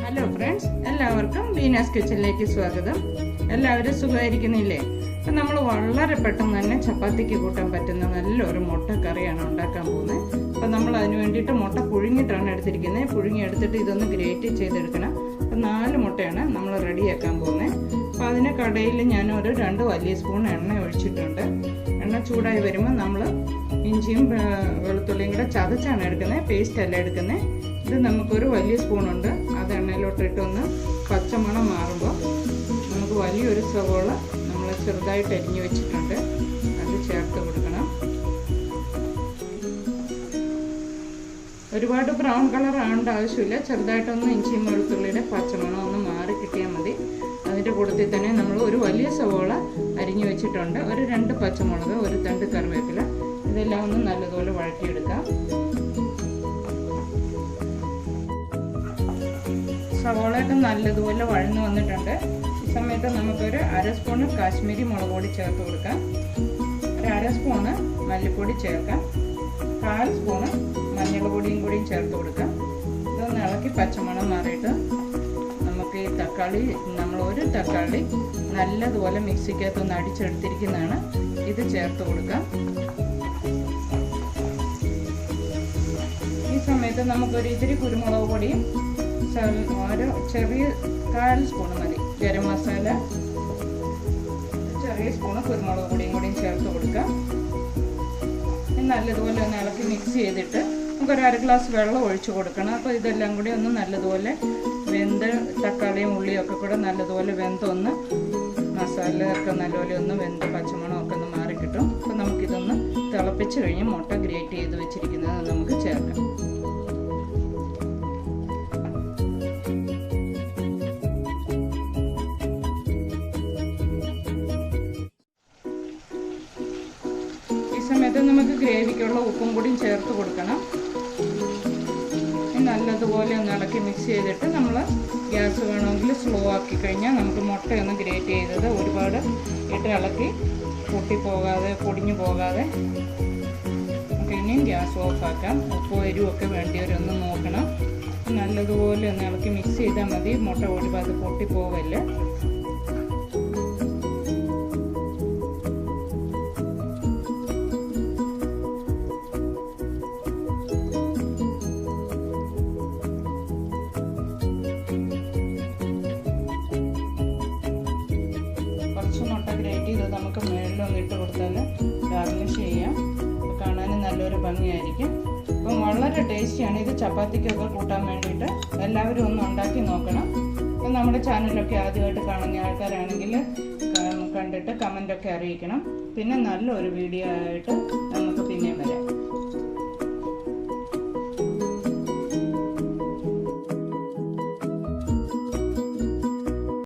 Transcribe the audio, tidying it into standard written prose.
Hello friends, എല്ലാവർക്കും വീനാസ് കിച്ചണിലേക്ക് സ്വാഗതം. എല്ലാവരും സുഖമായിരിക്കുന്നില്ലേ? അപ്പം നമ്മൾ വളരെ പെട്ടെന്ന് തന്നെ ചപ്പാത്തിക്ക് കൂട്ടാൻ പറ്റുന്ന നല്ലൊരു മുട്ട കറിയാണ് ഉണ്ടാക്കാൻ പോകുന്നത്. അപ്പം നമ്മൾ അതിന് വേണ്ടിയിട്ട് മുട്ട പുഴുങ്ങിയിട്ടാണ് എടുത്തിരിക്കുന്നത്. പുഴുങ്ങി എടുത്തിട്ട് ഇതൊന്ന് ഗ്രേറ്റ് ചെയ്തെടുക്കണം. അപ്പം 4 മുട്ടയാണ് നമ്മൾ റെഡിയാക്കാൻ പോകുന്നത്. അപ്പം അതിന് കടയിൽ ഞാനൊരു 2 വലിയ സ്പൂൺ എണ്ണ ഒഴിച്ചിട്ടുണ്ട്. എണ്ണ ചൂടായി വരുമ്പോൾ നമ്മൾ ഇഞ്ചിയും വെളുത്തുള്ളിയും കൂടെ ചതച്ചാണ് എടുക്കുന്നത്, പേസ്റ്റ് അല്ല എടുക്കുന്നത്. ഇത് നമുക്കൊരു വലിയ സ്പൂണുണ്ട്, അത് എണ്ണയിലോട്ടിട്ടൊന്ന് പച്ചമണം മാറുമ്പോൾ നമുക്ക് വലിയൊരു സവോള നമ്മൾ ചെറുതായിട്ട് അരിഞ്ഞു വെച്ചിട്ടുണ്ട്, അത് ചേർത്ത് കൊടുക്കണം. ഒരുപാട് ബ്രൗൺ കളർ ആവേണ്ട ആവശ്യമില്ല, ചെറുതായിട്ടൊന്ന് ഇഞ്ചിയും വെളുത്തുള്ളിയുടെ പച്ചമണം ഒന്ന് മാറി കിട്ടിയാൽ മതി. അതിൻ്റെ കൂട്ടത്തിൽ തന്നെ നമ്മൾ ഒരു വലിയ സവോള അരിഞ്ഞു വെച്ചിട്ടുണ്ട്, ഒരു 2 പച്ചമുളക്, ഒരു തണ്ട് കറിവേപ്പില, ഇതെല്ലാം ഒന്ന് നല്ലതുപോലെ വഴറ്റിയെടുക്കാം. സവോളയൊക്കെ നല്ലതുപോലെ വഴന്നു വന്നിട്ടുണ്ട്. ഈ സമയത്ത് നമുക്കൊരു 1/2 സ്പൂണ് കാശ്മീരി മുളക് പൊടി ചേർത്ത് കൊടുക്കാം, ഒരു 1/2 സ്പൂണ് മല്ലിപ്പൊടി ചേർക്കാം, 1/4 സ്പൂണ് മഞ്ഞൾപ്പൊടിയും കൂടിയും ചേർത്ത് കൊടുക്കാം. ഇതൊന്ന് ഇളക്കി പച്ചമണം മാറിയിട്ട് നമുക്ക് ഈ തക്കാളി, ഒരു തക്കാളി നല്ലതുപോലെ മിക്സിക്കകത്തൊന്ന് അടിച്ചെടുത്തിരിക്കുന്നതാണ്, ഇത് ചേർത്ത് കൊടുക്കാം. ഈ സമയത്ത് നമുക്കൊരു ഇത്തിരി കുരുമുളക് പൊടിയും ഒരു ചെറിയ 1/4 സ്പൂണ് മതി ഗരം മസാല, ചെറിയ സ്പൂണ് കുരുമുളക് പൊടിയും കൂടിയും ചേർത്ത് കൊടുക്കാം. നല്ലതുപോലെ ഒന്ന് ഇളക്കി മിക്സ് ചെയ്തിട്ട് നമുക്കൊരു 1/2 ഗ്ലാസ് വെള്ളം ഒഴിച്ച് കൊടുക്കണം. അപ്പോൾ ഇതെല്ലാം കൂടി ഒന്ന് നല്ലതുപോലെ വെന്ത് തക്കാളിയും ഉള്ളിയും ഒക്കെ കൂടെ നല്ലതുപോലെ വെന്തൊന്ന് മസാല ഒക്കെ നല്ലപോലെ ഒന്ന് വെന്ത് പച്ചമണമൊക്കെ ഒന്ന് മാറി കിട്ടും. അപ്പോൾ നമുക്കിതൊന്ന് തിളപ്പിച്ച് കഴിഞ്ഞ് മുട്ട ഗ്രേറ്റ് ചെയ്ത് വെച്ചിരിക്കുന്നത് നമുക്ക് ചേർക്കാം. സമയത്ത് നമുക്ക് ഗ്രേവിക്കുള്ള ഉപ്പും കൂടിയും ചേർത്ത് കൊടുക്കണം. നല്ലതുപോലെ ഒന്ന് ഇളക്കി മിക്സ് ചെയ്തിട്ട് നമ്മൾ ഗ്യാസ് വേണമെങ്കിൽ സ്ലോ ആക്കി കഴിഞ്ഞാൽ നമുക്ക് മുട്ടയൊന്ന് ഗ്രേറ്റ് ചെയ്തത് ഒരുപാട് ഇട്ട് ഇളക്കി പൊട്ടിപ്പോകാതെ പൊടിഞ്ഞു പോകാതെ നമുക്ക് ഇനിയും ഗ്യാസ് ഓഫാക്കാം. ഉപ്പും എരിവൊക്കെ വേണ്ടിയവരൊന്ന് നോക്കണം. നല്ലതുപോലെ ഒന്ന് ഇളക്കി മിക്സ് ചെയ്താൽ മതി, മുട്ട ഒരുപാട് പൊട്ടിപ്പോകല്ല. മുട്ട ഗ്രേറ്റ് ചെയ്ത് നമുക്ക് മേളിലൊന്ന് ഇട്ട് കൊടുത്താൽ ഗാർണിഷ് ചെയ്യാം, കാണാനും നല്ലൊരു ഭംഗിയായിരിക്കും. അപ്പം വളരെ ടേസ്റ്റിയാണ് ഇത്. ചപ്പാത്തിക്കൊക്കെ കൂട്ടാൻ വേണ്ടിയിട്ട് എല്ലാവരും ഒന്ന് ഉണ്ടാക്കി നോക്കണം. അപ്പം നമ്മുടെ ചാനലൊക്കെ ആദ്യമായിട്ട് കാണുന്ന ആൾക്കാരാണെങ്കിൽ കണ്ടിട്ട് കമൻ്റൊക്കെ അറിയിക്കണം. പിന്നെ നല്ലൊരു വീഡിയോ ആയിട്ട്